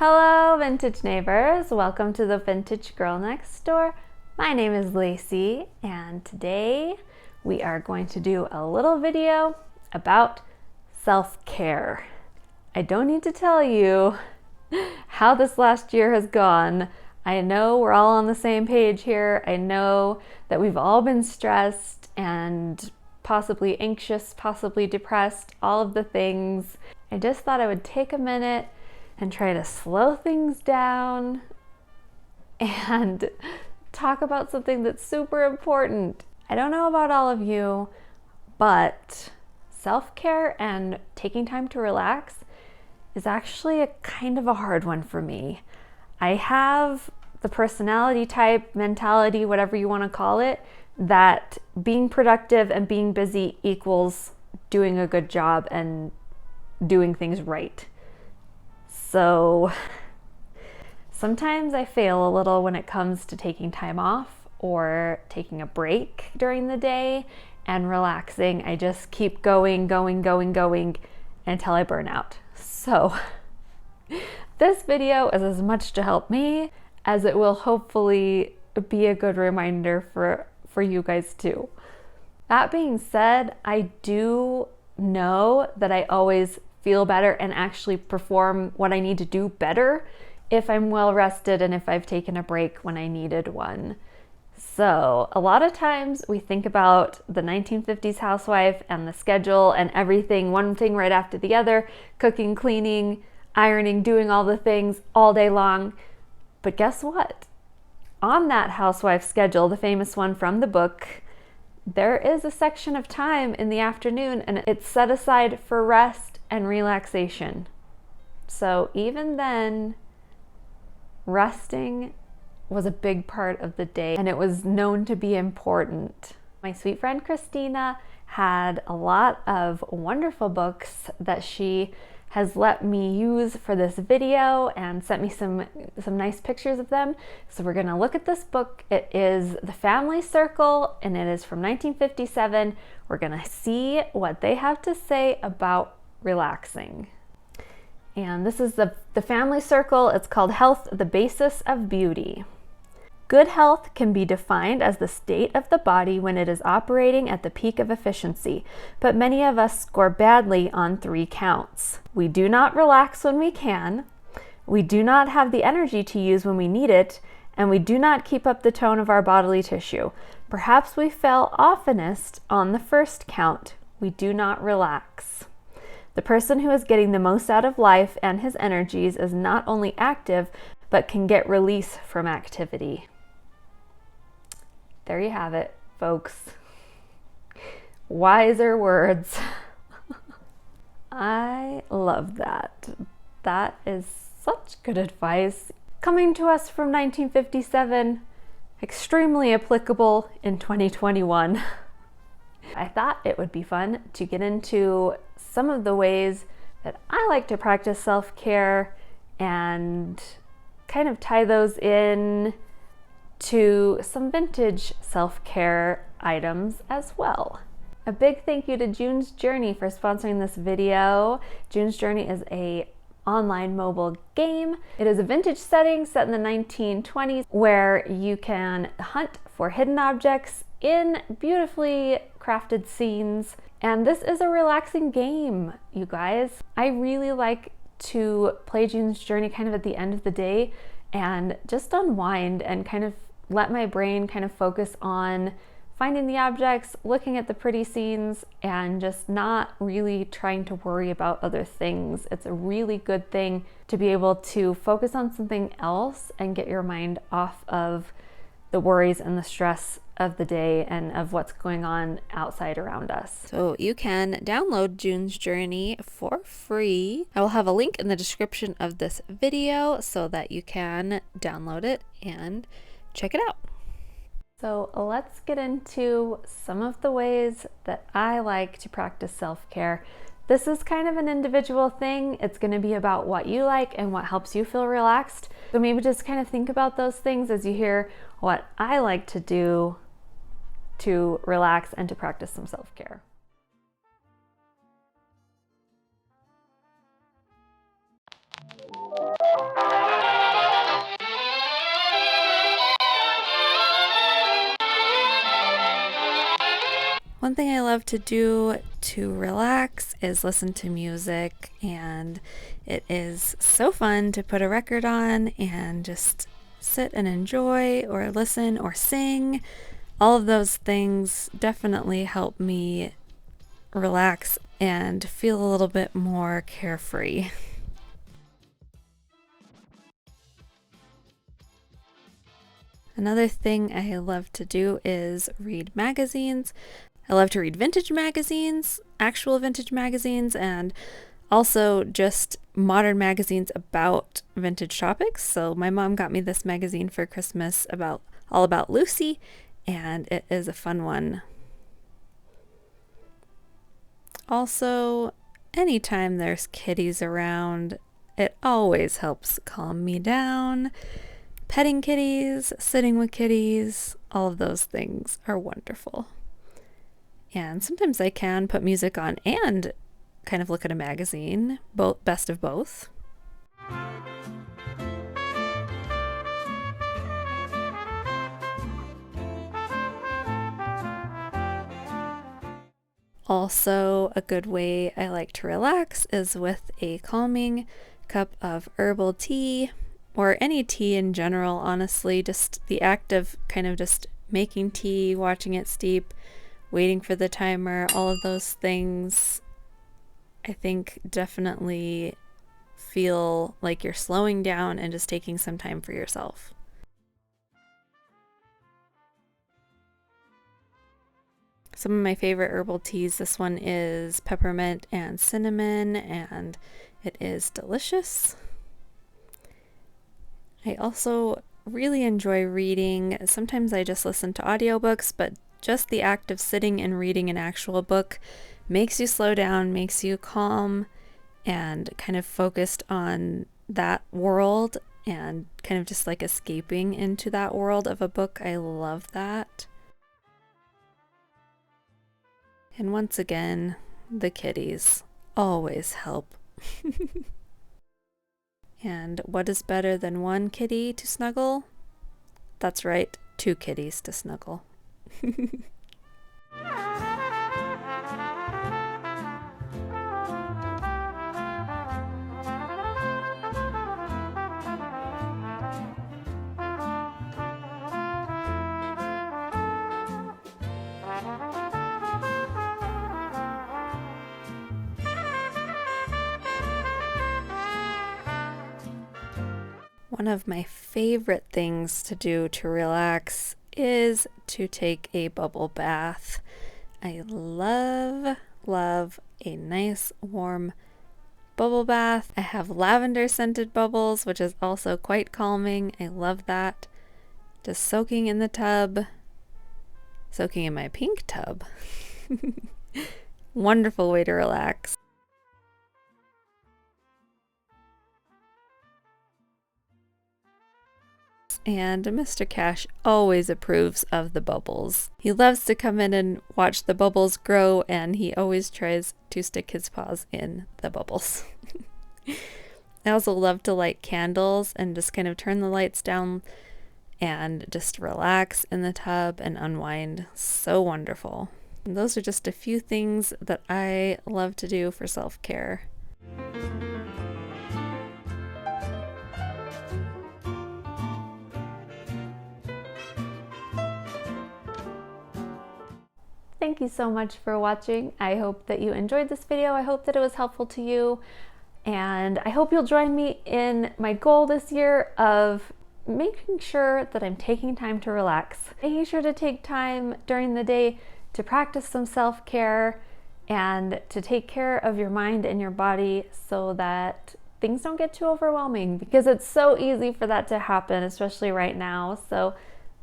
Hello, vintage neighbors. Welcome to the Vintage Girl Next Door. My name is Laci, and today we are going to do a little video about self-care. I don't need to tell you how this last year has gone. I know we're all on the same page here. I know that we've all been stressed and possibly anxious, possibly depressed, all of the things. I just thought I would take a minute and try to slow things down and talk about something that's super important. I don't know about all of you, but self-care and taking time to relax is actually a kind of a hard one for me. I have the personality type, mentality, whatever you want to call it, that being productive and being busy equals doing a good job and doing things right. So sometimes I fail a little when it comes to taking time off or taking a break during the day and relaxing. I just keep going until I burn out. So this video is as much to help me as it will hopefully be a good reminder for you guys too. That being said, I do know that I always feel better and actually perform what I need to do better if I'm well rested and if I've taken a break when I needed one. So a lot of times we think about the 1950s housewife and the schedule and everything, one thing right after the other, cooking, cleaning, ironing, doing all the things all day long. But guess what? On that housewife schedule, the famous one from the book, there is a section of time in the afternoon and it's set aside for rest and relaxation. So even then, resting was a big part of the day and it was known to be important. My sweet friend Christina had a lot of wonderful books that she has let me use for this video and sent me some nice pictures of them. So we're gonna look at this book. It is The Family Circle and it is from 1957. We're gonna see what they have to say about relaxing. And this is the Family Circle. It's called Health, the Basis of Beauty. Good health can be defined as the state of the body when it is operating at the peak of efficiency, but many of us score badly on 3 counts. We do not relax when we can, we do not have the energy to use when we need it, and we do not keep up the tone of our bodily tissue. Perhaps we fail oftenest on the first count. We do not relax. The person who is getting the most out of life and his energies is not only active, but can get release from activity. There you have it, folks. Wiser words. I love that. That is such good advice. Coming to us from 1957, extremely applicable in 2021. I thought it would be fun to get into some of the ways that I like to practice self-care and kind of tie those in to some vintage self-care items as well. A big thank you to June's Journey for sponsoring this video. June's Journey is an online mobile game. It is a vintage setting set in the 1920s where you can hunt for hidden objects in beautifully crafted scenes. And this is a relaxing game, you guys. I really like to play June's Journey kind of at the end of the day and just unwind and kind of let my brain kind of focus on finding the objects, looking at the pretty scenes, and just not really trying to worry about other things. It's a really good thing to be able to focus on something else and get your mind off of the worries and the stress of the day and of what's going on outside around us. So you can download June's Journey for free. I will have a link in the description of this video so that you can download it and check it out. So let's get into some of the ways that I like to practice self-care. This is kind of an individual thing. It's going to be about what you like and what helps you feel relaxed. So maybe just kind of think about those things as you hear what I like to do to relax and to practice some self-care. One thing I love to do to relax is listen to music, and it is so fun to put a record on and just sit and enjoy or listen or sing. All of those things definitely help me relax and feel a little bit more carefree. Another thing I love to do is read magazines. I love to read vintage magazines, actual vintage magazines, and also just modern magazines about vintage topics. So my mom got me this magazine for Christmas all about Lucy, and it is a fun one. Also, anytime there's kitties around, it always helps calm me down. Petting kitties, sitting with kitties, all of those things are wonderful. And sometimes I can put music on and kind of look at a magazine, best of both. Also, a good way I like to relax is with a calming cup of herbal tea, or any tea in general, honestly. Just the act of kind of just making tea, watching it steep, waiting for the timer, all of those things, I think definitely feel like you're slowing down and just taking some time for yourself. Some of my favorite herbal teas, this one is peppermint and cinnamon, and it is delicious. I also really enjoy reading. Sometimes I just listen to audiobooks, but just the act of sitting and reading an actual book makes you slow down, makes you calm, and kind of focused on that world and kind of just like escaping into that world of a book. I love that. And once again, the kitties always help. And what is better than one kitty to snuggle? That's right, 2 kitties to snuggle. One of my favorite things to do to relax is to take a bubble bath. I love a nice warm bubble bath. I have lavender scented bubbles, which is also quite calming. I love that. Just soaking in the tub, soaking in my pink tub. Wonderful way to relax. And Mr. Cash always approves of the bubbles. He loves to come in and watch the bubbles grow, and he always tries to stick his paws in the bubbles. I also love to light candles and just kind of turn the lights down and just relax in the tub and unwind. So wonderful. And those are just a few things that I love to do for self-care. Thank you so much for watching. I hope that you enjoyed this video. I hope that it was helpful to you. And I hope you'll join me in my goal this year of making sure that I'm taking time to relax. Making sure to take time during the day to practice some self-care and to take care of your mind and your body so that things don't get too overwhelming, because it's so easy for that to happen, especially right now. So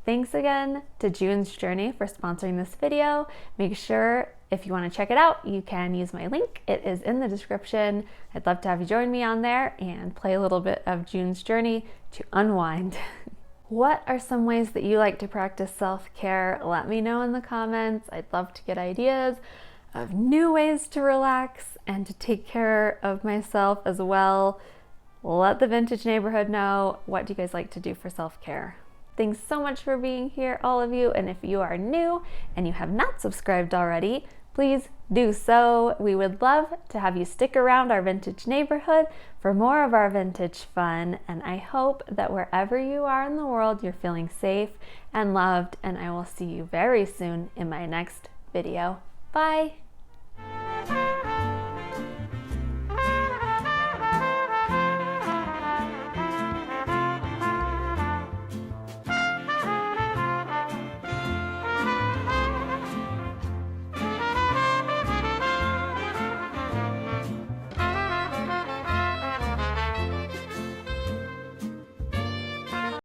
thanks again to June's Journey for sponsoring this video. Make sure if you want to check it out, you can use my link. It is in the description. I'd love to have you join me on there and play a little bit of June's Journey to unwind. What are some ways that you like to practice self-care? Let me know in the comments. I'd love to get ideas of new ways to relax and to take care of myself as well. Let the vintage neighborhood know, what do you guys like to do for self-care? Thanks so much for being here, all of you. And if you are new and you have not subscribed already, please do so. We would love to have you stick around our vintage neighborhood for more of our vintage fun. And I hope that wherever you are in the world, you're feeling safe and loved. And I will see you very soon in my next video. Bye.